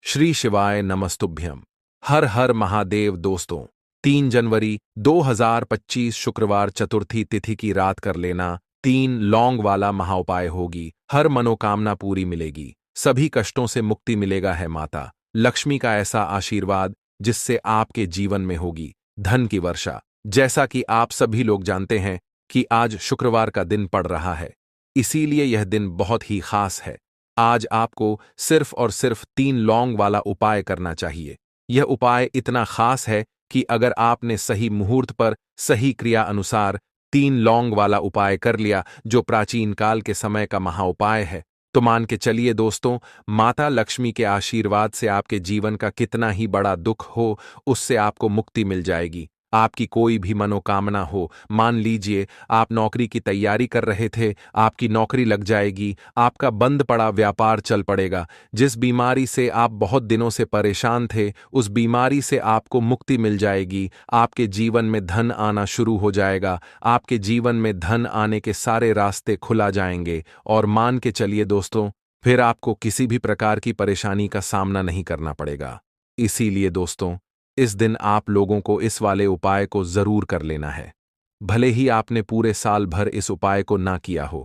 श्री शिवाय नमस्तुभ्यम। हर हर महादेव। दोस्तों, 3 जनवरी 2025 शुक्रवार चतुर्थी तिथि की रात कर लेना 3 लौंग वाला महाउपाय होगी। हर मनोकामना पूरी मिलेगी, सभी कष्टों से मुक्ति मिलेगा है माता लक्ष्मी का ऐसा आशीर्वाद जिससे आपके जीवन में होगी धन की वर्षा। जैसा कि आप सभी लोग जानते हैं कि आज शुक्रवार का दिन पड़ रहा है, इसीलिए यह दिन बहुत ही खास है। आज आपको सिर्फ और सिर्फ 3 लौंग वाला उपाय करना चाहिए। यह उपाय इतना खास है कि अगर आपने सही मुहूर्त पर सही क्रिया अनुसार 3 लौंग वाला उपाय कर लिया, जो प्राचीन काल के समय का महाउपाय है, तो मान के चलिए दोस्तों, माता लक्ष्मी के आशीर्वाद से आपके जीवन का कितना ही बड़ा दुख हो, उससे आपको मुक्ति मिल जाएगी। आपकी कोई भी मनोकामना हो, मान लीजिए आप नौकरी की तैयारी कर रहे थे, आपकी नौकरी लग जाएगी, आपका बंद पड़ा व्यापार चल पड़ेगा, जिस बीमारी से आप बहुत दिनों से परेशान थे, उस बीमारी से आपको मुक्ति मिल जाएगी, आपके जीवन में धन आना शुरू हो जाएगा, आपके जीवन में धन आने के सारे रास्ते खुला जाएंगे और मान के चलिए दोस्तों, फिर आपको किसी भी प्रकार की परेशानी का सामना नहीं करना पड़ेगा। इसीलिए दोस्तों, इस दिन आप लोगों को इस वाले उपाय को जरूर कर लेना है। भले ही आपने पूरे साल भर इस उपाय को ना किया हो,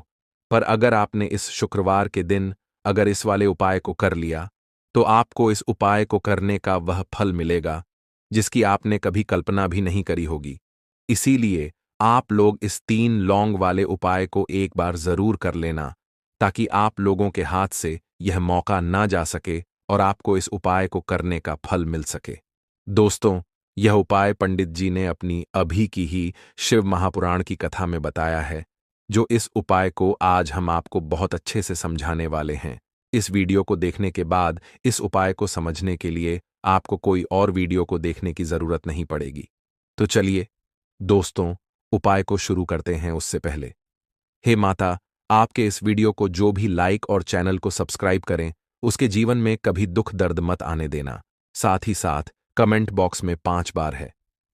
पर अगर आपने इस शुक्रवार के दिन अगर इस वाले उपाय को कर लिया, तो आपको इस उपाय को करने का वह फल मिलेगा जिसकी आपने कभी कल्पना भी नहीं करी होगी। इसीलिए आप लोग इस 3 लौंग वाले उपाय को एक बार जरूर कर लेना, ताकि आप लोगों के हाथ से यह मौका ना जा सके और आपको इस उपाय को करने का फल मिल सके। दोस्तों, यह उपाय पंडित जी ने अपनी अभी की ही शिव महापुराण की कथा में बताया है, जो इस उपाय को आज हम आपको बहुत अच्छे से समझाने वाले हैं। इस वीडियो को देखने के बाद इस उपाय को समझने के लिए आपको कोई और वीडियो को देखने की जरूरत नहीं पड़ेगी। तो चलिए दोस्तों, उपाय को शुरू करते हैं। उससे पहले, हे माता, आपके इस वीडियो को जो भी लाइक और चैनल को सब्सक्राइब करें, उसके जीवन में कभी दुख दर्द मत आने देना। साथ ही साथ कमेंट बॉक्स में 5 बार है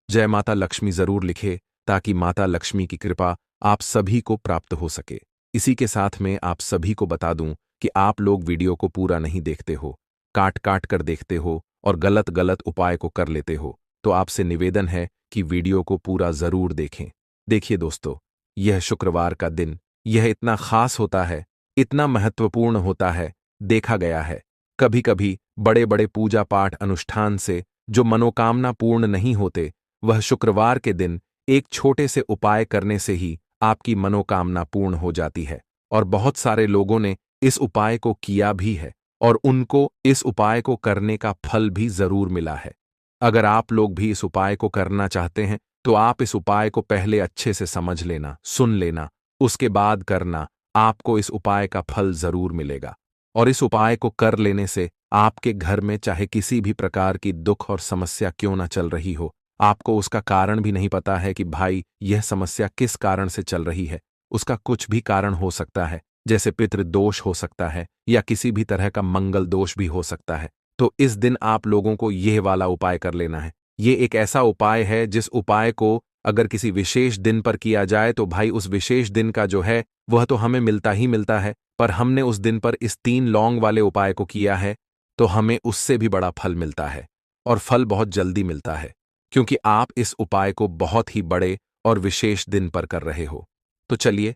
जय माता लक्ष्मी जरूर लिखे, ताकि माता लक्ष्मी की कृपा आप सभी को प्राप्त हो सके। इसी के साथ में आप सभी को बता दूं कि आप लोग वीडियो को पूरा नहीं देखते हो, काट काट कर देखते हो और गलत गलत उपाय को कर लेते हो, तो आपसे निवेदन है कि वीडियो को पूरा जरूर देखें। देखिए दोस्तों, यह शुक्रवार का दिन यह इतना खास होता है, इतना महत्वपूर्ण होता है। देखा गया है कभी कभी बड़े बड़े पूजा पाठ अनुष्ठान से जो मनोकामना पूर्ण नहीं होते, वह शुक्रवार के दिन एक छोटे से उपाय करने से ही आपकी मनोकामना पूर्ण हो जाती है। और बहुत सारे लोगों ने इस उपाय को किया भी है और उनको इस उपाय को करने का फल भी जरूर मिला है। अगर आप लोग भी इस उपाय को करना चाहते हैं, तो आप इस उपाय को पहले अच्छे से समझ लेना, सुन लेना, उसके बाद करना। आपको इस उपाय का फल जरूर मिलेगा। और इस उपाय को कर लेने से आपके घर में चाहे किसी भी प्रकार की दुख और समस्या क्यों ना चल रही हो, आपको उसका कारण भी नहीं पता है कि भाई यह समस्या किस कारण से चल रही है, उसका कुछ भी कारण हो सकता है, जैसे पितृदोष हो सकता है या किसी भी तरह का मंगल दोष भी हो सकता है, तो इस दिन आप लोगों को यह वाला उपाय कर लेना है। ये एक ऐसा उपाय है जिस उपाय को अगर किसी विशेष दिन पर किया जाए, तो भाई उस विशेष दिन का जो है वह तो हमें मिलता ही मिलता है, पर हमने उस दिन पर इस 3 लौंग वाले उपाय को किया है, तो हमें उससे भी बड़ा फल मिलता है और फल बहुत जल्दी मिलता है, क्योंकि आप इस उपाय को बहुत ही बड़े और विशेष दिन पर कर रहे हो। तो चलिए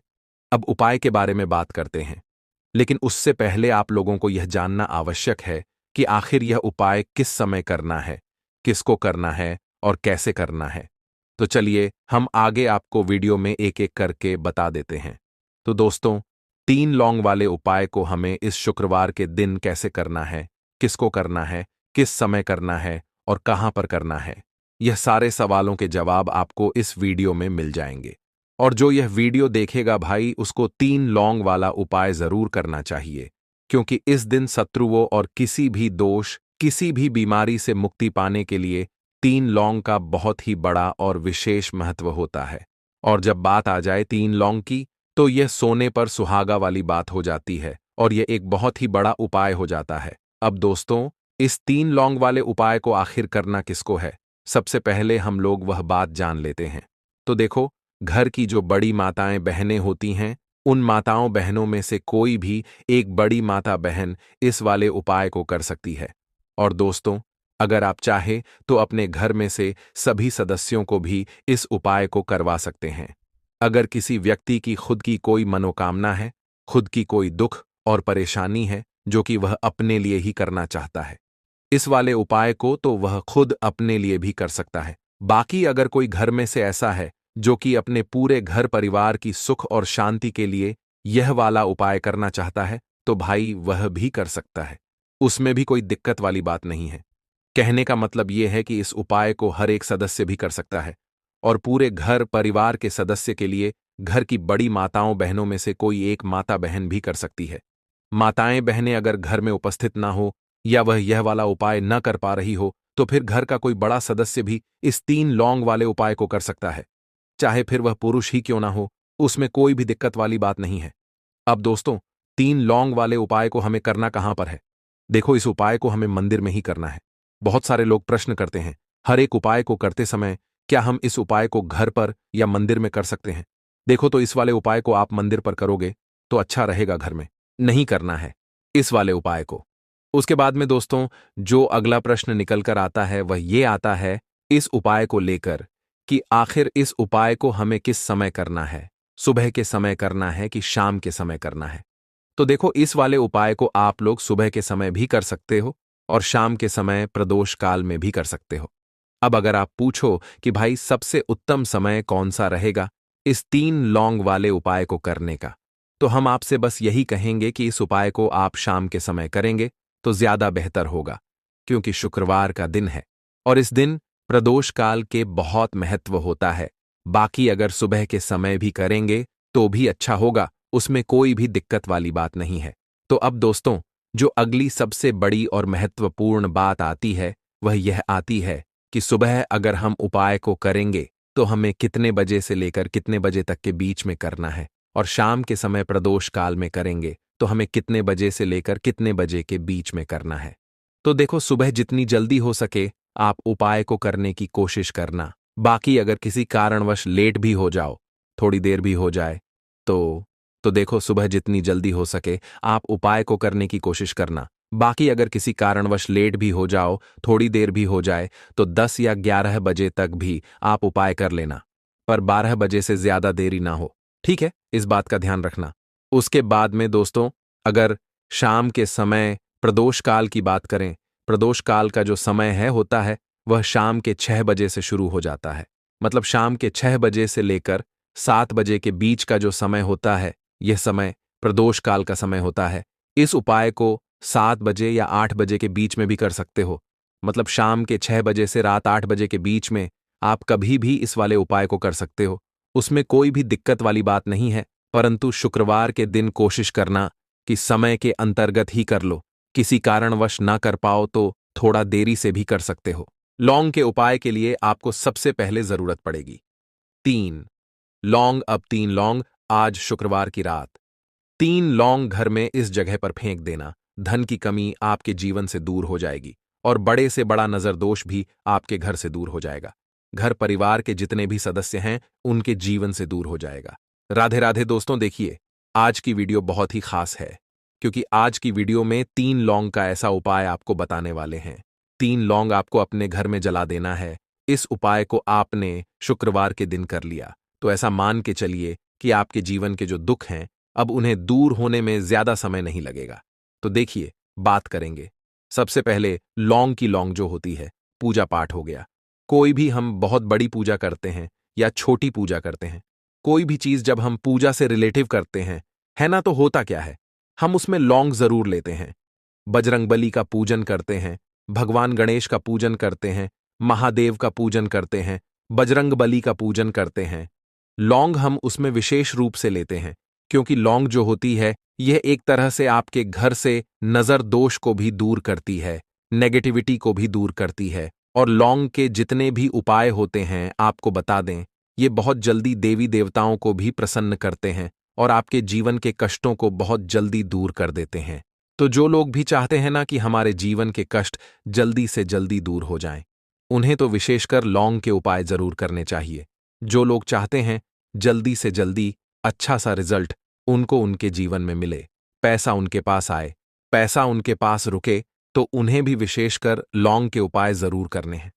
अब उपाय के बारे में बात करते हैं, लेकिन उससे पहले आप लोगों को यह जानना आवश्यक है कि आखिर यह उपाय किस समय करना है, किसको करना है और कैसे करना है। तो चलिए हम आगे आपको वीडियो में एक एक करके बता देते हैं। तो दोस्तों, 3 लौंग वाले उपाय को हमें इस शुक्रवार के दिन कैसे करना है, किसको करना है, किस समय करना है और कहां पर करना है, यह सारे सवालों के जवाब आपको इस वीडियो में मिल जाएंगे। और जो यह वीडियो देखेगा भाई, उसको 3 लौंग वाला उपाय जरूर करना चाहिए, क्योंकि इस दिन शत्रुओं और किसी भी दोष, किसी भी बीमारी से मुक्ति पाने के लिए 3 लौंग का बहुत ही बड़ा और विशेष महत्व होता है। और जब बात आ जाए 3 लौंग की, तो यह सोने पर सुहागा वाली बात हो जाती है और यह एक बहुत ही बड़ा उपाय हो जाता है। अब दोस्तों, इस 3 लौंग वाले उपाय को आखिर करना किसको है, सबसे पहले हम लोग वह बात जान लेते हैं। तो देखो, घर की जो बड़ी माताएं बहनें होती हैं, उन माताओं बहनों में से कोई भी एक बड़ी माता बहन इस वाले उपाय को कर सकती है। और दोस्तों, अगर आप चाहे तो अपने घर में से सभी सदस्यों को भी इस उपाय को करवा सकते हैं। अगर किसी व्यक्ति की खुद की कोई मनोकामना है, खुद की कोई दुख और परेशानी है जो कि वह अपने लिए ही करना चाहता है, इस वाले उपाय को तो वह खुद अपने लिए भी कर सकता है। बाकी अगर कोई घर में से ऐसा है जो कि अपने पूरे घर परिवार की सुख और शांति के लिए यह वाला उपाय करना चाहता है, तो भाई वह भी कर सकता है। उसमें भी कोई दिक्कत वाली बात नहीं है। कहने का मतलब यह है कि इस उपाय को हर एक सदस्य भी कर सकता है और पूरे घर परिवार के सदस्य के लिए घर की बड़ी माताओं बहनों में से कोई एक माता बहन भी कर सकती है। माताएं बहनें अगर घर में उपस्थित ना हो या वह यह वाला उपाय न कर पा रही हो, तो फिर घर का कोई बड़ा सदस्य भी इस 3 लौंग वाले उपाय को कर सकता है। चाहे फिर वह पुरुष ही क्यों ना हो, उसमें कोई भी दिक्कत वाली बात नहीं है। अब दोस्तों, 3 लौंग वाले उपाय को हमें करना कहां पर है? देखो, इस उपाय को हमें मंदिर में ही करना है। बहुत सारे लोग प्रश्न करते हैं, हर एक उपाय को करते समय क्या हम इस उपाय को घर पर या मंदिर में कर सकते हैं? देखो, तो इस वाले उपाय को आप मंदिर पर करोगे तो अच्छा रहेगा, घर में नहीं करना है इस वाले उपाय को। उसके बाद में दोस्तों, जो अगला प्रश्न निकल कर आता है वह ये आता है इस उपाय को लेकर कि आखिर इस उपाय को हमें किस समय करना है, सुबह के समय करना है कि शाम के समय करना है? तो देखो, इस वाले उपाय को आप लोग सुबह के समय भी कर सकते हो और शाम के समय प्रदोष काल में भी कर सकते हो। अब अगर आप पूछो कि भाई सबसे उत्तम समय कौन सा रहेगा इस 3 लौंग वाले उपाय को करने का, तो हम आपसे बस यही कहेंगे कि इस उपाय को आप शाम के समय करेंगे तो ज्यादा बेहतर होगा, क्योंकि शुक्रवार का दिन है और इस दिन प्रदोष काल के बहुत महत्व होता है। बाकी अगर सुबह के समय भी करेंगे तो भी अच्छा होगा, उसमें कोई भी दिक्कत वाली बात नहीं है। तो अब दोस्तों, जो अगली सबसे बड़ी और महत्वपूर्ण बात आती है वह यह आती है कि सुबह अगर हम उपाय को करेंगे तो हमें कितने बजे से लेकर कितने बजे तक के बीच में करना है, और शाम के समय प्रदोष काल में करेंगे तो हमें कितने बजे से लेकर कितने बजे के बीच में करना है। तो देखो, सुबह जितनी जल्दी हो सके आप उपाय को करने की कोशिश करना। बाकी अगर किसी कारणवश लेट भी हो जाओ, थोड़ी देर भी हो जाए, तो देखो, सुबह जितनी जल्दी हो सके आप उपाय को करने की कोशिश करना। बाकी अगर किसी कारणवश लेट भी हो जाओ, थोड़ी देर भी हो जाए, तो 10 या 11 बजे तक भी आप उपाय कर लेना, पर 12 बजे से ज्यादा देरी ना हो। ठीक है, इस बात का ध्यान रखना। उसके बाद में दोस्तों, अगर शाम के समय प्रदोष काल की बात करें, प्रदोष काल का जो समय है होता है वह शाम के 6 बजे से शुरू हो जाता है। मतलब शाम के 6 बजे से लेकर 7 बजे के बीच का जो समय होता है, यह समय प्रदोष काल का समय होता है। इस उपाय को 7 बजे या 8 बजे के बीच में भी कर सकते हो। मतलब शाम के 6 बजे से रात 8 बजे के बीच में आप कभी भी इस वाले उपाय को कर सकते हो, उसमें कोई भी दिक्कत वाली बात नहीं है। परंतु शुक्रवार के दिन कोशिश करना कि समय के अंतर्गत ही कर लो। किसी कारणवश ना कर पाओ तो थोड़ा देरी से भी कर सकते हो। लौंग के उपाय के लिए आपको सबसे पहले जरूरत पड़ेगी 3 लौंग। अब 3 लौंग आज शुक्रवार की रात 3 लौंग घर में इस जगह पर फेंक देना। धन की कमी आपके जीवन से दूर हो जाएगी और बड़े से बड़ा नजर दोष भी आपके घर से दूर हो जाएगा। घर परिवार के जितने भी सदस्य हैं उनके जीवन से दूर हो जाएगा। राधे राधे दोस्तों। देखिए, आज की वीडियो बहुत ही खास है, क्योंकि आज की वीडियो में 3 लौंग का ऐसा उपाय आपको बताने वाले हैं। 3 लौंग आपको अपने घर में जला देना है। इस उपाय को आपने शुक्रवार के दिन कर लिया तो ऐसा मान के चलिए कि आपके जीवन के जो दुख हैं अब उन्हें दूर होने में ज्यादा समय नहीं लगेगा। तो देखिए, बात करेंगे। सबसे पहले लौंग की लौंग जो होती है, पूजा पाठ हो गया। कोई भी हम बहुत बड़ी पूजा करते हैं या छोटी पूजा करते हैं, कोई भी चीज जब हम पूजा से रिलेटिव करते हैं, है ना, तो होता क्या है, हम उसमें लौंग जरूर लेते हैं। बजरंगबली का पूजन करते हैं, भगवान गणेश का पूजन करते हैं, महादेव का पूजन करते हैं, बजरंगबली का पूजन करते हैं। लौंग हम उसमें विशेष रूप से लेते हैं, क्योंकि लौंग जो होती है यह एक तरह से आपके घर से नजर दोष को भी दूर करती है, नेगेटिविटी को भी दूर करती है। और लौंग के जितने भी उपाय होते हैं, आपको बता दें, ये बहुत जल्दी देवी देवताओं को भी प्रसन्न करते हैं और आपके जीवन के कष्टों को बहुत जल्दी दूर कर देते हैं। तो जो लोग भी चाहते हैं ना कि हमारे जीवन के कष्ट जल्दी से जल्दी दूर हो जाएं, उन्हें तो विशेषकर लौंग के उपाय जरूर करने चाहिए। जो लोग चाहते हैं जल्दी से जल्दी अच्छा सा रिजल्ट उनको उनके जीवन में मिले, पैसा उनके पास आए, पैसा उनके पास रुके, तो उन्हें भी विशेषकर लौंग के उपाय जरूर करने हैं।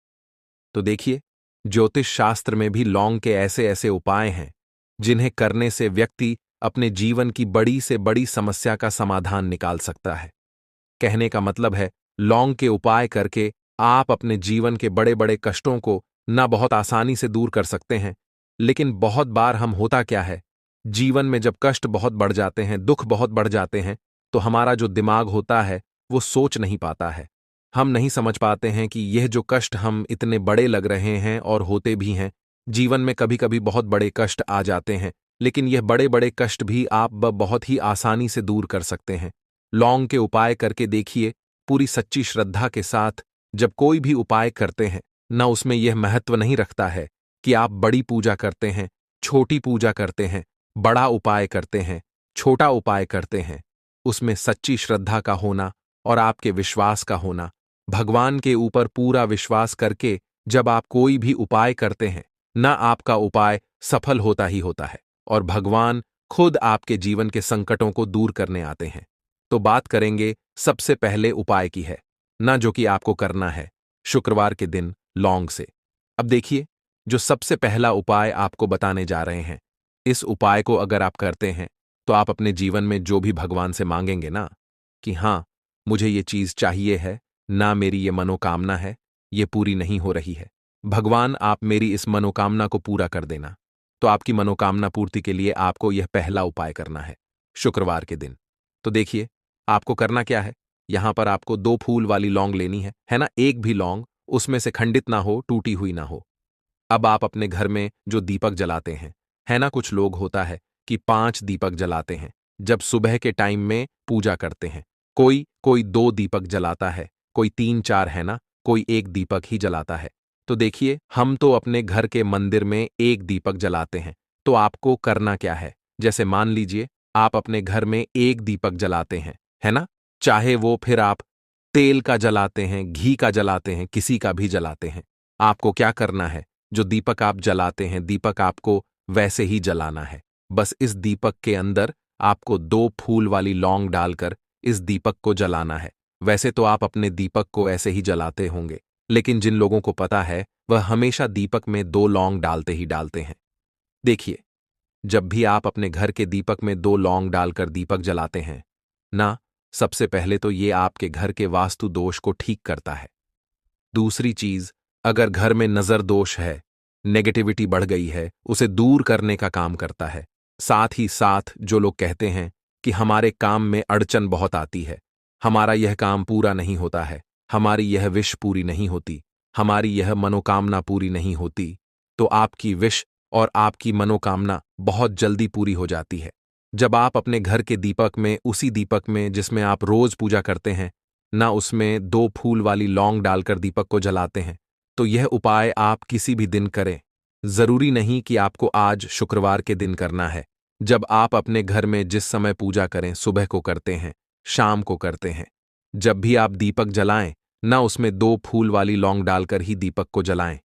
तो देखिए, ज्योतिष शास्त्र में भी लौंग के ऐसे ऐसे उपाय हैं जिन्हें करने से व्यक्ति अपने जीवन की बड़ी से बड़ी समस्या का समाधान निकाल सकता है। कहने का मतलब है, लौंग के उपाय करके आप अपने जीवन के बड़े बड़े कष्टों को ना बहुत आसानी से दूर कर सकते हैं। लेकिन बहुत बार हम होता क्या है, जीवन में जब कष्ट बहुत बढ़ जाते हैं, दुख बहुत बढ़ जाते हैं, तो हमारा जो दिमाग होता है वो सोच नहीं पाता है। हम नहीं समझ पाते हैं कि यह जो कष्ट हम इतने बड़े लग रहे हैं और होते भी हैं। जीवन में कभी कभी बहुत बड़े कष्ट आ जाते हैं, लेकिन यह बड़े बड़े कष्ट भी आप बहुत ही आसानी से दूर कर सकते हैं। लौंग के उपाय करके देखिए, पूरी सच्ची श्रद्धा के साथ जब कोई भी उपाय करते हैं, न उसमें यह महत्व नहीं रखता है कि आप बड़ी पूजा करते हैं, छोटी पूजा करते हैं, बड़ा उपाय करते हैं, छोटा उपाय करते हैं। उसमें सच्ची श्रद्धा का होना और आपके विश्वास का होना, भगवान के ऊपर पूरा विश्वास करके जब आप कोई भी उपाय करते हैं, ना आपका उपाय सफल होता ही होता है और भगवान खुद आपके जीवन के संकटों को दूर करने आते हैं। तो बात करेंगे सबसे पहले उपाय की है, ना जो कि आपको करना है शुक्रवार के दिन लौंग से। अब देखिए, जो सबसे पहला उपाय आपको बताने जा रहे हैं, इस उपाय को अगर आप करते हैं तो आप अपने जीवन में जो भी भगवान से मांगेंगे ना, कि हाँ मुझे ये चीज चाहिए है, ना मेरी ये मनोकामना है, ये पूरी नहीं हो रही है, भगवान आप मेरी इस मनोकामना को पूरा कर देना। तो आपकी मनोकामना पूर्ति के लिए आपको यह पहला उपाय करना है शुक्रवार के दिन। तो देखिए, आपको करना क्या है, यहां पर आपको 2 फूल वाली लौंग लेनी है ना। एक भी लौंग उसमें से खंडित ना हो, टूटी हुई ना हो। अब आप अपने घर में जो दीपक जलाते हैं, है ना, कुछ लोग होता है कि 5 दीपक जलाते हैं जब सुबह के टाइम में पूजा करते हैं। कोई कोई 2 दीपक जलाता है, कोई 3-4, है ना, कोई 1 दीपक ही जलाता है। तो देखिए, हम तो अपने घर के मंदिर में 1 दीपक जलाते हैं। तो आपको करना क्या है, जैसे मान लीजिए आप अपने घर में 1 दीपक जलाते हैं, है ना, चाहे वो फिर आप तेल का जलाते हैं, घी का जलाते हैं, किसी का भी जलाते हैं। आपको क्या करना है, जो दीपक आप जलाते हैं, दीपक आपको वैसे ही जलाना है। बस इस दीपक के अंदर आपको 2 फूल वाली लौंग डालकर इस दीपक को जलाना है। वैसे तो आप अपने दीपक को ऐसे ही जलाते होंगे, लेकिन जिन लोगों को पता है वह हमेशा दीपक में 2 लौंग डालते ही डालते हैं। देखिए, जब भी आप अपने घर के दीपक में 2 लौंग डालकर दीपक जलाते हैं ना, सबसे पहले तो ये आपके घर के वास्तु दोष को ठीक करता है। दूसरी चीज, अगर घर में नजर दोष है, नेगेटिविटी बढ़ गई है, उसे दूर करने का काम करता है। साथ ही साथ जो लोग कहते हैं कि हमारे काम में अड़चन बहुत आती है, हमारा यह काम पूरा नहीं होता है, हमारी यह विश पूरी नहीं होती, हमारी यह मनोकामना पूरी नहीं होती, तो आपकी विश और आपकी मनोकामना बहुत जल्दी पूरी हो जाती है जब आप अपने घर के दीपक में, उसी दीपक में जिसमें आप रोज पूजा करते हैं ना, उसमें 2 फूल वाली लौंग डालकर दीपक को जलाते हैं। तो यह उपाय आप किसी भी दिन करें, जरूरी नहीं कि आपको आज शुक्रवार के दिन करना है। जब आप अपने घर में जिस समय पूजा करें, सुबह को करते हैं, शाम को करते हैं, जब भी आप दीपक जलाएं ना, उसमें 2 फूल वाली लौंग डालकर ही दीपक को जलाएं।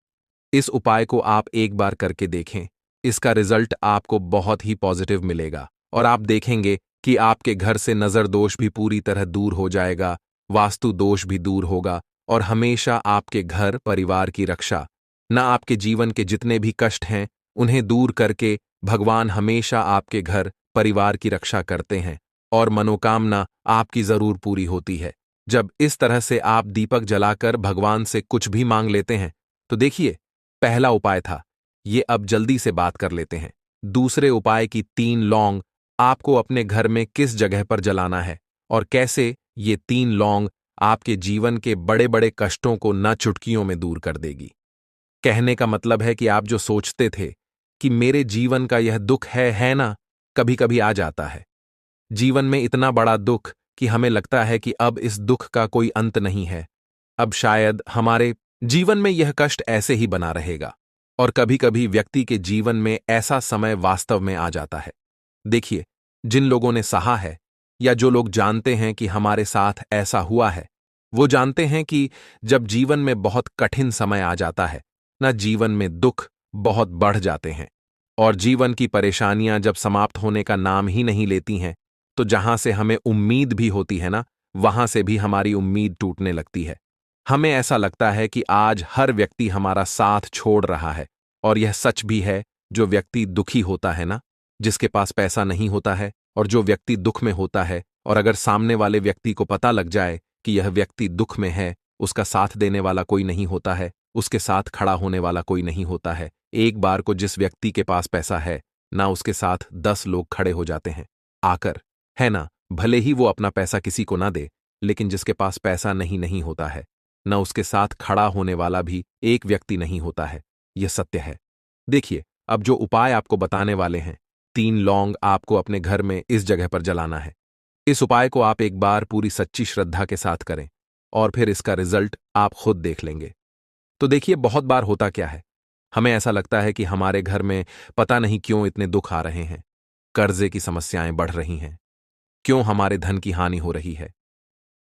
इस उपाय को आप एक बार करके देखें, इसका रिजल्ट आपको बहुत ही पॉजिटिव मिलेगा और आप देखेंगे कि आपके घर से नजर दोष भी पूरी तरह दूर हो जाएगा, वास्तु दोष भी दूर होगा और हमेशा आपके घर परिवार की रक्षा, ना आपके जीवन के जितने भी कष्ट हैं उन्हें दूर करके भगवान हमेशा आपके घर परिवार की रक्षा करते हैं और मनोकामना आपकी जरूर पूरी होती है। जब इस तरह से आप दीपक जलाकर भगवान से कुछ भी मांग लेते हैं, तो देखिए, पहला उपाय था ये। अब जल्दी से बात कर लेते हैं दूसरे उपाय की। 3 लौंग आपको अपने घर में किस जगह पर जलाना है और कैसे ये 3 लौंग आपके जीवन के बड़े बड़े कष्टों को न चुटकियों में दूर कर देगी। कहने का मतलब है कि आप जो सोचते थे कि मेरे जीवन का यह दुख है ना, कभी कभी आ जाता है जीवन में इतना बड़ा दुख कि हमें लगता है कि अब इस दुख का कोई अंत नहीं है, अब शायद हमारे जीवन में यह कष्ट ऐसे ही बना रहेगा। और कभी कभी व्यक्ति के जीवन में ऐसा समय वास्तव में आ जाता है। देखिए, जिन लोगों ने सहा है या जो लोग जानते हैं कि हमारे साथ ऐसा हुआ है, वो जानते हैं कि जब जीवन में बहुत कठिन समय आ जाता है ना, जीवन में दुख बहुत बढ़ जाते हैं और जीवन की परेशानियां जब समाप्त होने का नाम ही नहीं लेती हैं, तो जहां से हमें उम्मीद भी होती है ना, वहां से भी हमारी उम्मीद टूटने लगती है। हमें ऐसा लगता है कि आज हर व्यक्ति हमारा साथ छोड़ रहा है। और यह सच भी है, जो व्यक्ति दुखी होता है ना, जिसके पास पैसा नहीं होता है, और जो व्यक्ति दुख में होता है, और अगर सामने वाले व्यक्ति को पता लग जाए कि यह व्यक्ति दुख में है, उसका साथ देने वाला कोई नहीं होता है, उसके साथ खड़ा होने वाला कोई नहीं होता है। एक बार को जिस व्यक्ति के पास पैसा है ना, उसके साथ 10 लोग खड़े हो जाते हैं आकर, है ना। भले ही वो अपना पैसा किसी को ना दे, लेकिन जिसके पास पैसा नहीं होता है ना, उसके साथ खड़ा होने वाला भी एक व्यक्ति नहीं होता है। यह सत्य है। देखिए, अब जो उपाय आपको बताने वाले हैं, 3 लौंग आपको अपने घर में इस जगह पर जलाना है। इस उपाय को आप एक बार पूरी सच्ची श्रद्धा के साथ करें, और फिर इसका रिजल्ट आप खुद देख लेंगे। तो देखिए, बहुत बार होता क्या है, हमें ऐसा लगता है कि हमारे घर में पता नहीं क्यों इतने दुख आ रहे हैं, कर्जे की समस्याएं बढ़ रही हैं, क्यों हमारे धन की हानि हो रही है।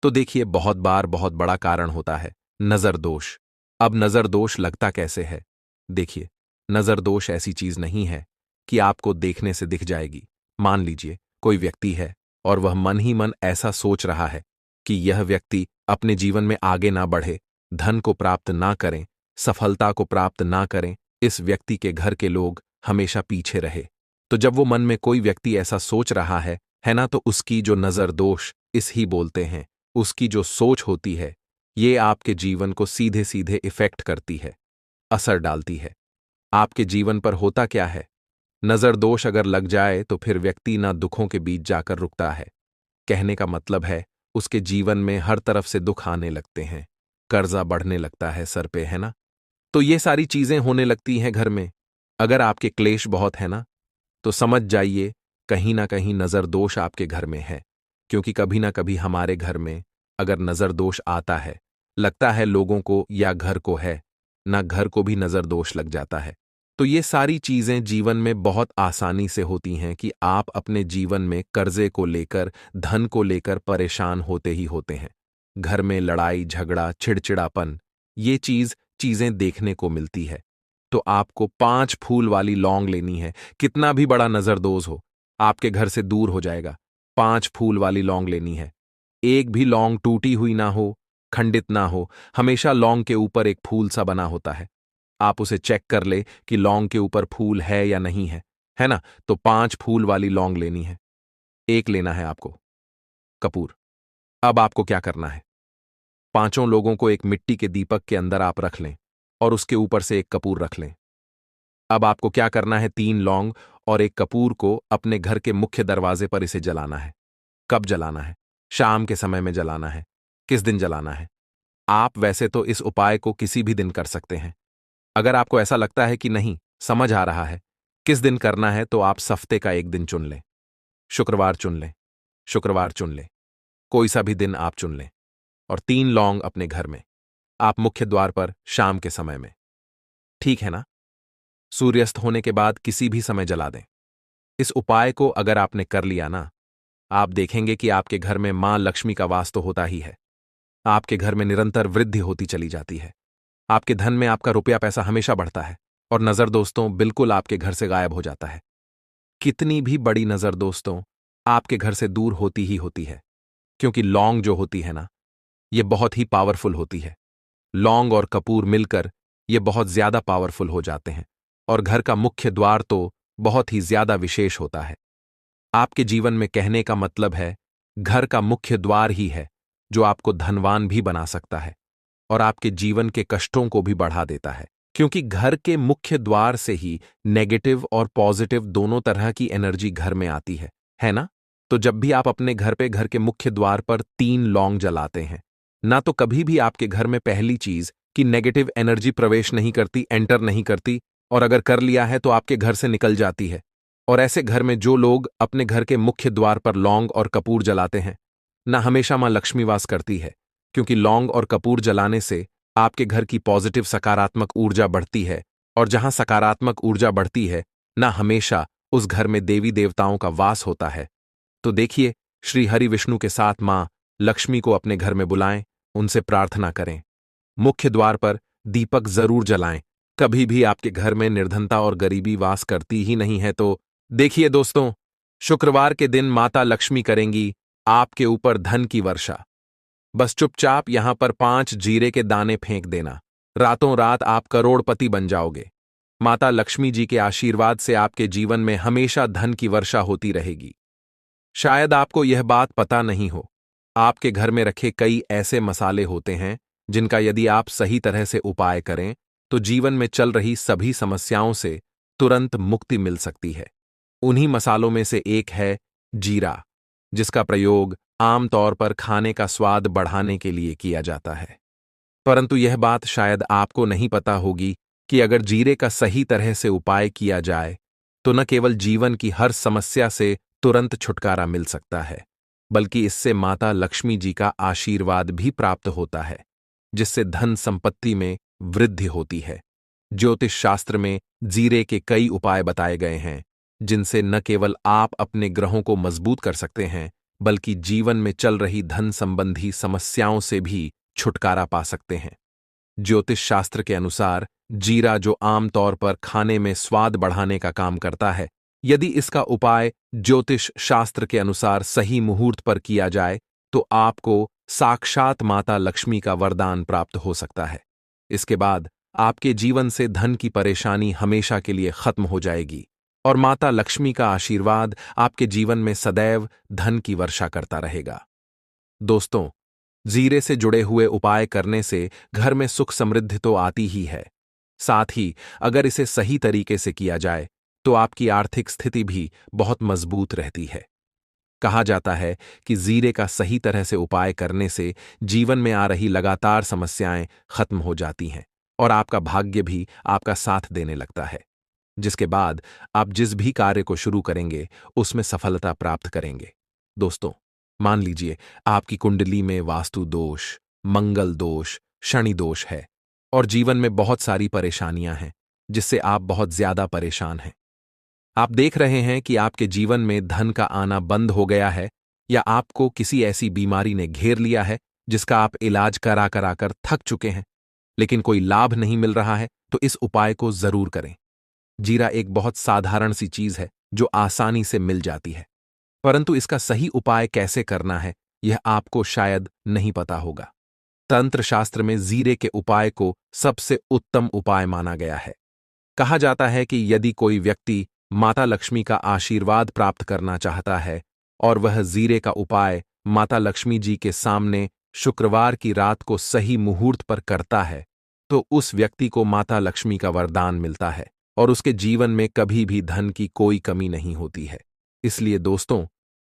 तो देखिए, बहुत बार बहुत बड़ा कारण होता है नजर दोष। अब नजर दोष लगता कैसे है? देखिए, नजर दोष ऐसी चीज नहीं है कि आपको देखने से दिख जाएगी। मान लीजिए कोई व्यक्ति है और वह मन ही मन ऐसा सोच रहा है कि यह व्यक्ति अपने जीवन में आगे ना बढ़े, धन को प्राप्त ना करें, सफलता को प्राप्त ना करें, इस व्यक्ति के घर के लोग हमेशा पीछे रहे। तो जब वो मन में कोई व्यक्ति ऐसा सोच रहा है ना, तो उसकी जो नजर दोष इस ही बोलते हैं, उसकी जो सोच होती है, ये आपके जीवन को सीधे सीधे इफेक्ट करती है, असर डालती है। आपके जीवन पर होता क्या है, नजर दोष अगर लग जाए तो फिर व्यक्ति ना दुखों के बीच जाकर रुकता है। कहने का मतलब है, उसके जीवन में हर तरफ से दुख आने लगते हैं, कर्जा बढ़ने लगता है सर पे, है ना। तो ये सारी चीजें होने लगती हैं घर में। अगर आपके क्लेश बहुत है ना, तो समझ जाइए कहीं ना कहीं नजर दोष आपके घर में है। क्योंकि कभी ना कभी हमारे घर में अगर नजर दोष आता है, लगता है लोगों को या घर को है ना, घर को भी नजर दोष लग जाता है। तो ये सारी चीजें जीवन में बहुत आसानी से होती हैं कि आप अपने जीवन में कर्जे को लेकर, धन को लेकर परेशान होते ही होते हैं। घर में लड़ाई झगड़ा, चिड़चिड़ापन, ये चीजें देखने को मिलती है। तो आपको 5 फूल वाली लौंग लेनी है। कितना भी बड़ा नजरदोज हो, आपके घर से दूर हो जाएगा। 5 फूल वाली लौंग लेनी है। एक भी लौंग टूटी हुई ना हो, खंडित ना हो, हमेशा लौंग के ऊपर एक फूल सा बना होता है। आप उसे चेक कर ले कि लौंग के ऊपर फूल है या नहीं है ना। तो 5 फूल वाली लौंग लेनी है। एक लेना है आपको कपूर। अब आपको क्या करना है, पांचों लोगों को एक मिट्टी के दीपक के अंदर आप रख लें और उसके ऊपर से एक कपूर रख लें। अब आपको क्या करना है, 3 लौंग और एक कपूर को अपने घर के मुख्य दरवाजे पर इसे जलाना है। कब जलाना है? शाम के समय में जलाना है। किस दिन जलाना है? आप वैसे तो इस उपाय को किसी भी दिन कर सकते हैं। अगर आपको ऐसा लगता है कि नहीं समझ आ रहा है किस दिन करना है, तो आप हफ्ते का एक दिन चुन लें। शुक्रवार चुन लें, शुक्रवार चुन लें, कोई सा भी दिन आप चुन लें। और 3 लौंग अपने घर में, आप मुख्य द्वार पर शाम के समय में, ठीक है ना। सूर्यास्त होने के बाद किसी भी समय जला दें। इस उपाय को अगर आपने कर लिया ना, आप देखेंगे कि आपके घर में मां लक्ष्मी का वास तो होता ही है। आपके घर में निरंतर वृद्धि होती चली जाती है। आपके धन में आपका रुपया पैसा हमेशा बढ़ता है। और नजर दोस्तों बिल्कुल आपके घर से गायब हो जाता है। कितनी भी बड़ी नजर दोस्तों आपके घर से दूर होती ही होती है। क्योंकि लौंग जो होती है ना, ये बहुत ही पावरफुल होती है। लौंग और कपूर मिलकर ये बहुत ज्यादा पावरफुल हो जाते हैं। और घर का मुख्य द्वार तो बहुत ही ज्यादा विशेष होता है। आपके जीवन में कहने का मतलब है, घर का मुख्य द्वार ही है जो आपको धनवान भी बना सकता है और आपके जीवन के कष्टों को भी बढ़ा देता है। क्योंकि घर के मुख्य द्वार से ही नेगेटिव और पॉजिटिव दोनों तरह की एनर्जी घर में आती है ना। तो जब भी आप अपने घर पे घर के मुख्य द्वार पर 3 लौंग जलाते हैं ना, तो कभी भी आपके घर में पहली चीज कि नेगेटिव एनर्जी प्रवेश नहीं करती, एंटर नहीं करती, और अगर कर लिया है तो आपके घर से निकल जाती है। और ऐसे घर में जो लोग अपने घर के मुख्य द्वार पर लौंग और कपूर जलाते हैं ना, हमेशा मां लक्ष्मी वास करती है। क्योंकि लौंग और कपूर जलाने से आपके घर की पॉजिटिव सकारात्मक ऊर्जा बढ़ती है। और जहां सकारात्मक ऊर्जा बढ़ती है ना, हमेशा उस घर में देवी देवताओं का वास होता है। तो देखिए, श्री हरि विष्णु के साथ मां लक्ष्मी को अपने घर में बुलाएं, उनसे प्रार्थना करें। मुख्य द्वार पर दीपक जरूर जलाएं। कभी भी आपके घर में निर्धनता और गरीबी वास करती ही नहीं है। तो देखिए दोस्तों, शुक्रवार के दिन माता लक्ष्मी करेंगी आपके ऊपर धन की वर्षा। बस चुपचाप यहां पर 5 जीरे के दाने फेंक देना। रातों रात आप करोड़पति बन जाओगे। माता लक्ष्मी जी के आशीर्वाद से आपके जीवन में हमेशा धन की वर्षा होती रहेगी। शायद आपको यह बात पता नहीं हो, आपके घर में रखे कई ऐसे मसाले होते हैं जिनका यदि आप सही तरह से उपाय करें तो जीवन में चल रही सभी समस्याओं से तुरंत मुक्ति मिल सकती है। उन्हीं मसालों में से एक है जीरा, जिसका प्रयोग आमतौर पर खाने का स्वाद बढ़ाने के लिए किया जाता है। परंतु यह बात शायद आपको नहीं पता होगी कि अगर जीरे का सही तरह से उपाय किया जाए तो न केवल जीवन की हर समस्या से तुरंत छुटकारा मिल सकता है, बल्कि इससे माता लक्ष्मी जी का आशीर्वाद भी प्राप्त होता है, जिससे धन संपत्ति में वृद्धि होती है। ज्योतिष शास्त्र में जीरे के कई उपाय बताए गए हैं, जिनसे न केवल आप अपने ग्रहों को मजबूत कर सकते हैं, बल्कि जीवन में चल रही धन संबंधी समस्याओं से भी छुटकारा पा सकते हैं। ज्योतिष शास्त्र के अनुसार जीरा, जो आमतौर पर खाने में स्वाद बढ़ाने का काम करता है, यदि इसका उपाय ज्योतिष शास्त्र के अनुसार सही मुहूर्त पर किया जाए तो आपको साक्षात माता लक्ष्मी का वरदान प्राप्त हो सकता है। इसके बाद आपके जीवन से धन की परेशानी हमेशा के लिए खत्म हो जाएगी और माता लक्ष्मी का आशीर्वाद आपके जीवन में सदैव धन की वर्षा करता रहेगा। दोस्तों, जीरे से जुड़े हुए उपाय करने से घर में सुख समृद्धि तो आती ही है, साथ ही अगर इसे सही तरीके से किया जाए तो आपकी आर्थिक स्थिति भी बहुत मजबूत रहती है। कहा जाता है कि जीरे का सही तरह से उपाय करने से जीवन में आ रही लगातार समस्याएं खत्म हो जाती हैं और आपका भाग्य भी आपका साथ देने लगता है, जिसके बाद आप जिस भी कार्य को शुरू करेंगे उसमें सफलता प्राप्त करेंगे। दोस्तों, मान लीजिए आपकी कुंडली में वास्तु दोष, मंगल दोष, शनि दोष है और जीवन में बहुत सारी परेशानियां हैं जिससे आप बहुत ज्यादा परेशान हैं। आप देख रहे हैं कि आपके जीवन में धन का आना बंद हो गया है या आपको किसी ऐसी बीमारी ने घेर लिया है जिसका आप इलाज करा करा कर थक चुके हैं, लेकिन कोई लाभ नहीं मिल रहा है, तो इस उपाय को जरूर करें। जीरा एक बहुत साधारण सी चीज है जो आसानी से मिल जाती है, परंतु इसका सही उपाय कैसे करना है यह आपको शायद नहीं पता होगा। तंत्र शास्त्र में जीरे के उपाय को सबसे उत्तम उपाय माना गया है। कहा जाता है कि यदि कोई व्यक्ति माता लक्ष्मी का आशीर्वाद प्राप्त करना चाहता है और वह जीरे का उपाय माता लक्ष्मी जी के सामने शुक्रवार की रात को सही मुहूर्त पर करता है, तो उस व्यक्ति को माता लक्ष्मी का वरदान मिलता है और उसके जीवन में कभी भी धन की कोई कमी नहीं होती है। इसलिए दोस्तों,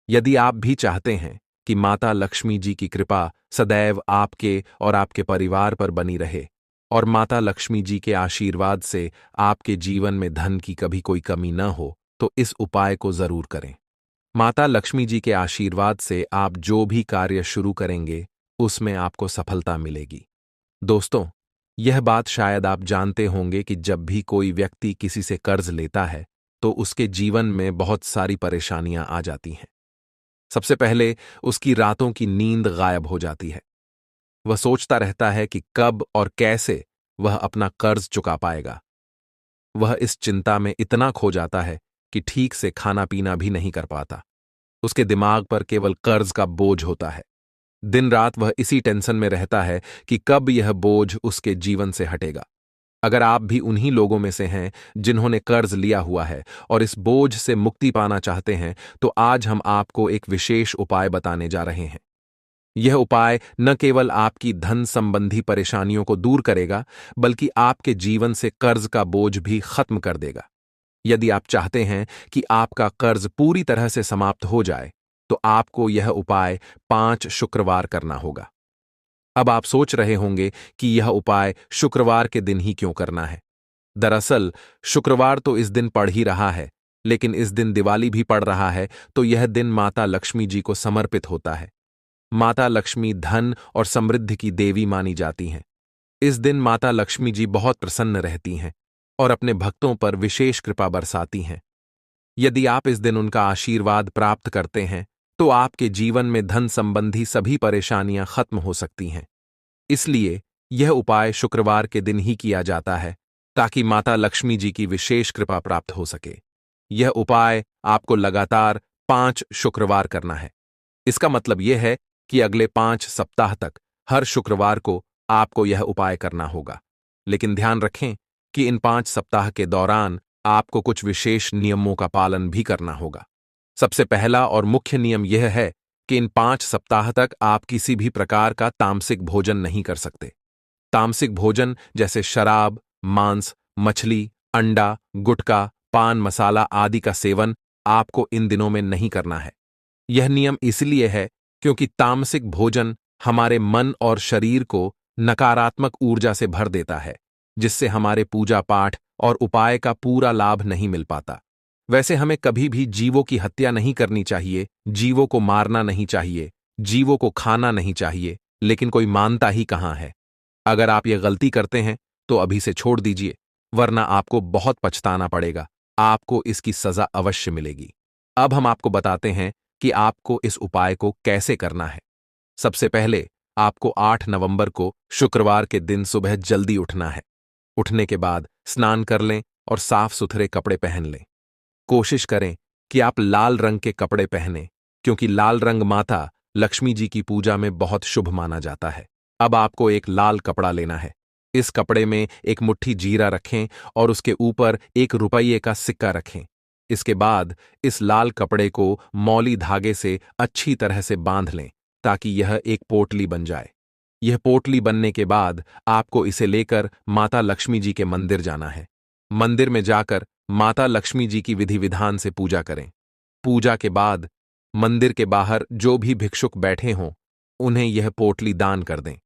यदि आप भी चाहते हैं कि माता लक्ष्मी जी की कृपा सदैव आपके और आपके परिवार पर बनी रहे और माता लक्ष्मी जी के आशीर्वाद से आपके जीवन में धन की कभी कोई कमी न हो, तो इस उपाय को जरूर करें। माता लक्ष्मी जी के आशीर्वाद से आप जो भी कार्य शुरू करेंगे उसमें आपको सफलता मिलेगी। दोस्तों, यह बात शायद आप जानते होंगे कि जब भी कोई व्यक्ति किसी से कर्ज लेता है तो उसके जीवन में बहुत सारी परेशानियां आ जाती हैं। सबसे पहले उसकी रातों की नींद गायब हो जाती है। वह सोचता रहता है कि कब और कैसे वह अपना कर्ज चुका पाएगा। वह इस चिंता में इतना खो जाता है कि ठीक से खाना पीना भी नहीं कर पाता। उसके दिमाग पर केवल कर्ज का बोझ होता है। दिन रात वह इसी टेंशन में रहता है कि कब यह बोझ उसके जीवन से हटेगा। अगर आप भी उन्हीं लोगों में से हैं जिन्होंने कर्ज लिया हुआ है और इस बोझ से मुक्ति पाना चाहते हैं, तो आज हम आपको एक विशेष उपाय बताने जा रहे हैं। यह उपाय न केवल आपकी धन संबंधी परेशानियों को दूर करेगा, बल्कि आपके जीवन से कर्ज का बोझ भी खत्म कर देगा। यदि आप चाहते हैं कि आपका कर्ज पूरी तरह से समाप्त हो जाए, तो आपको यह उपाय 5 शुक्रवार करना होगा। अब आप सोच रहे होंगे कि यह उपाय शुक्रवार के दिन ही क्यों करना है। दरअसल शुक्रवार तो इस दिन पड़ ही रहा है, लेकिन इस दिन दिवाली भी पड़ रहा है, तो यह दिन माता लक्ष्मी जी को समर्पित होता है। माता लक्ष्मी धन और समृद्धि की देवी मानी जाती हैं। इस दिन माता लक्ष्मी जी बहुत प्रसन्न रहती हैं और अपने भक्तों पर विशेष कृपा बरसाती हैं। यदि आप इस दिन उनका आशीर्वाद प्राप्त करते हैं तो आपके जीवन में धन संबंधी सभी परेशानियां खत्म हो सकती हैं। इसलिए यह उपाय शुक्रवार के दिन ही किया जाता है ताकि माता लक्ष्मी जी की विशेष कृपा प्राप्त हो सके। यह उपाय आपको लगातार 5 शुक्रवार करना है। इसका मतलब यह है कि अगले 5 सप्ताह तक हर शुक्रवार को आपको यह उपाय करना होगा। लेकिन ध्यान रखें कि इन 5 सप्ताह के दौरान आपको कुछ विशेष नियमों का पालन भी करना होगा। सबसे पहला और मुख्य नियम यह है कि इन 5 सप्ताह तक आप किसी भी प्रकार का तामसिक भोजन नहीं कर सकते। तामसिक भोजन जैसे शराब, मांस, मछली, अंडा, गुटखा, पान मसाला आदि का सेवन आपको इन दिनों में नहीं करना है। यह नियम इसलिए है क्योंकि तामसिक भोजन हमारे मन और शरीर को नकारात्मक ऊर्जा से भर देता है, जिससे हमारे पूजा पाठ और उपाय का पूरा लाभ नहीं मिल पाता। वैसे हमें कभी भी जीवों की हत्या नहीं करनी चाहिए, जीवों को मारना नहीं चाहिए, जीवों को खाना नहीं चाहिए, लेकिन कोई मानता ही कहाँ है। अगर आप ये गलती करते हैं तो अभी से छोड़ दीजिए, वरना आपको बहुत पछताना पड़ेगा। आपको इसकी सजा अवश्य मिलेगी। अब हम आपको बताते हैं कि आपको इस उपाय को कैसे करना है। सबसे पहले आपको 8 नवंबर को शुक्रवार के दिन सुबह जल्दी उठना है। उठने के बाद स्नान कर लें और साफ सुथरे कपड़े पहन लें। कोशिश करें कि आप लाल रंग के कपड़े पहनें, क्योंकि लाल रंग माता लक्ष्मी जी की पूजा में बहुत शुभ माना जाता है। अब आपको एक लाल कपड़ा लेना है। इस कपड़े में एक मुट्ठी जीरा रखें और उसके ऊपर 1 रुपये का सिक्का रखें। इसके बाद इस लाल कपड़े को मौली धागे से अच्छी तरह से बांध लें ताकि यह एक पोटली बन जाए। यह पोटली बनने के बाद आपको इसे लेकर माता लक्ष्मी जी के मंदिर जाना है। मंदिर में जाकर माता लक्ष्मी जी की विधि विधान से पूजा करें। पूजा के बाद मंदिर के बाहर जो भी भिक्षुक बैठे हों, उन्हें यह पोटली दान कर दें।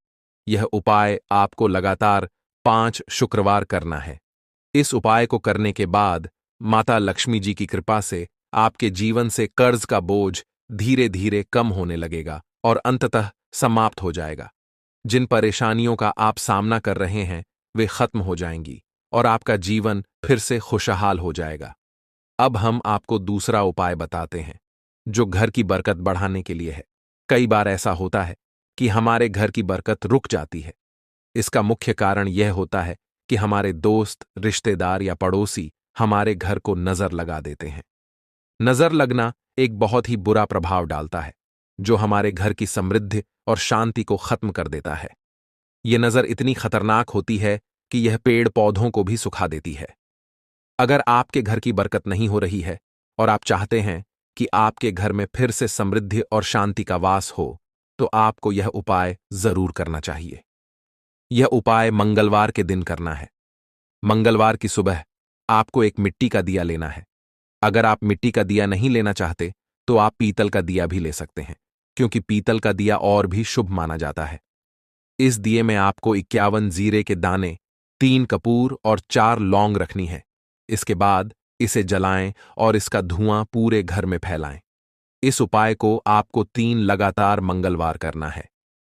यह उपाय आपको लगातार 5 शुक्रवार करना है। इस उपाय को करने के बाद माता लक्ष्मी जी की कृपा से आपके जीवन से कर्ज का बोझ धीरे धीरे कम होने लगेगा और अंततः समाप्त हो जाएगा। जिन परेशानियों का आप सामना कर रहे हैं वे खत्म हो जाएंगी और आपका जीवन फिर से खुशहाल हो जाएगा। अब हम आपको दूसरा उपाय बताते हैं, जो घर की बरकत बढ़ाने के लिए है। कई बार ऐसा होता है कि हमारे घर की बरकत रुक जाती है। इसका मुख्य कारण यह होता है कि हमारे दोस्त, रिश्तेदार या पड़ोसी हमारे घर को नजर लगा देते हैं। नजर लगना एक बहुत ही बुरा प्रभाव डालता है, जो हमारे घर की समृद्धि और शांति को खत्म कर देता है। यह नजर इतनी खतरनाक होती है कि यह पेड़ पौधों को भी सुखा देती है। अगर आपके घर की बरकत नहीं हो रही है और आप चाहते हैं कि आपके घर में फिर से समृद्धि और शांति का वास हो, तो आपको यह उपाय जरूर करना चाहिए। यह उपाय मंगलवार के दिन करना है। मंगलवार की सुबह आपको एक मिट्टी का दिया लेना है। अगर आप मिट्टी का दिया नहीं लेना चाहते तो आप पीतल का दिया भी ले सकते हैं, क्योंकि पीतल का दिया और भी शुभ माना जाता है। इस दिए में आपको 51 जीरे के दाने, 3 कपूर और 4 लौंग रखनी है। इसके बाद इसे जलाएं और इसका धुआं पूरे घर में फैलाएं। इस उपाय को आपको 3 लगातार मंगलवार करना है।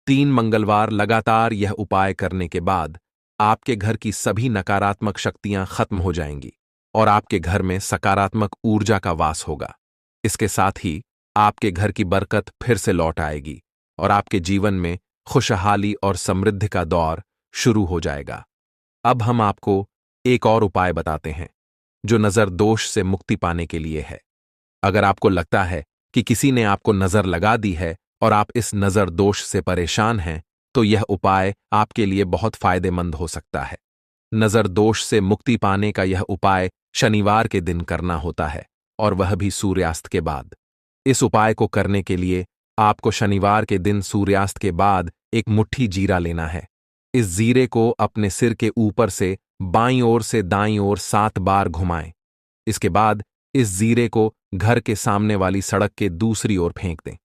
3 मंगलवार लगातार यह उपाय करने के बाद आपके घर की सभी नकारात्मक शक्तियां खत्म हो जाएंगी और आपके घर में सकारात्मक ऊर्जा का वास होगा। इसके साथ ही आपके घर की बरकत फिर से लौट आएगी और आपके जीवन में खुशहाली और समृद्धि का दौर शुरू हो जाएगा। अब हम आपको एक और उपाय बताते हैं, जो नजर दोष से मुक्ति पाने के लिए है। अगर आपको लगता है कि किसी ने आपको नजर लगा दी है और आप इस नजर दोष से परेशान हैं, तो यह उपाय आपके लिए बहुत फायदेमंद हो सकता है। नजर दोष से मुक्ति पाने का यह उपाय शनिवार के दिन करना होता है, और वह भी सूर्यास्त के बाद। इस उपाय को करने के लिए आपको शनिवार के दिन सूर्यास्त के बाद एक मुट्ठी जीरा लेना है। इस जीरे को अपने सिर के ऊपर से बाईं ओर से दाईं ओर 7 बार घुमाएं। इसके बाद इस जीरे को घर के सामने वाली सड़क के दूसरी ओर फेंक दें।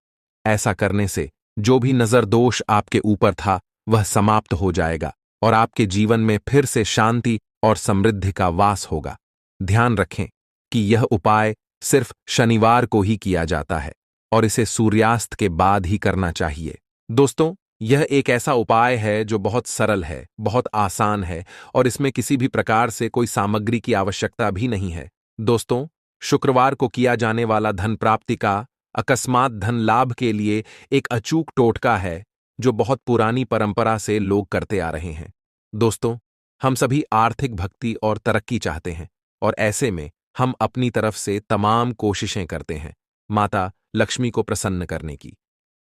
ऐसा करने से जो भी नजर दोष आपके ऊपर था वह समाप्त हो जाएगा और आपके जीवन में फिर से शांति और समृद्धि का वास होगा। ध्यान रखें कि यह उपाय सिर्फ शनिवार को ही किया जाता है और इसे सूर्यास्त के बाद ही करना चाहिए। दोस्तों, यह एक ऐसा उपाय है जो बहुत सरल है, बहुत आसान है और इसमें किसी भी प्रकार से कोई सामग्री की आवश्यकता भी नहीं है। दोस्तों, शुक्रवार को किया जाने वाला धन प्राप्ति का, अकस्मात धन लाभ के लिए एक अचूक टोटका है जो बहुत पुरानी परंपरा से लोग करते आ रहे हैं। दोस्तों, हम सभी आर्थिक भक्ति और तरक्की चाहते हैं और ऐसे में हम अपनी तरफ से तमाम कोशिशें करते हैं माता लक्ष्मी को प्रसन्न करने की,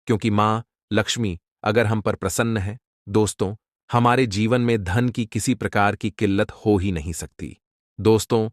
क्योंकि माँ लक्ष्मी अगर हम पर प्रसन्न है, दोस्तों, हमारे जीवन में धन की किसी प्रकार की किल्लत हो ही नहीं सकती। दोस्तों,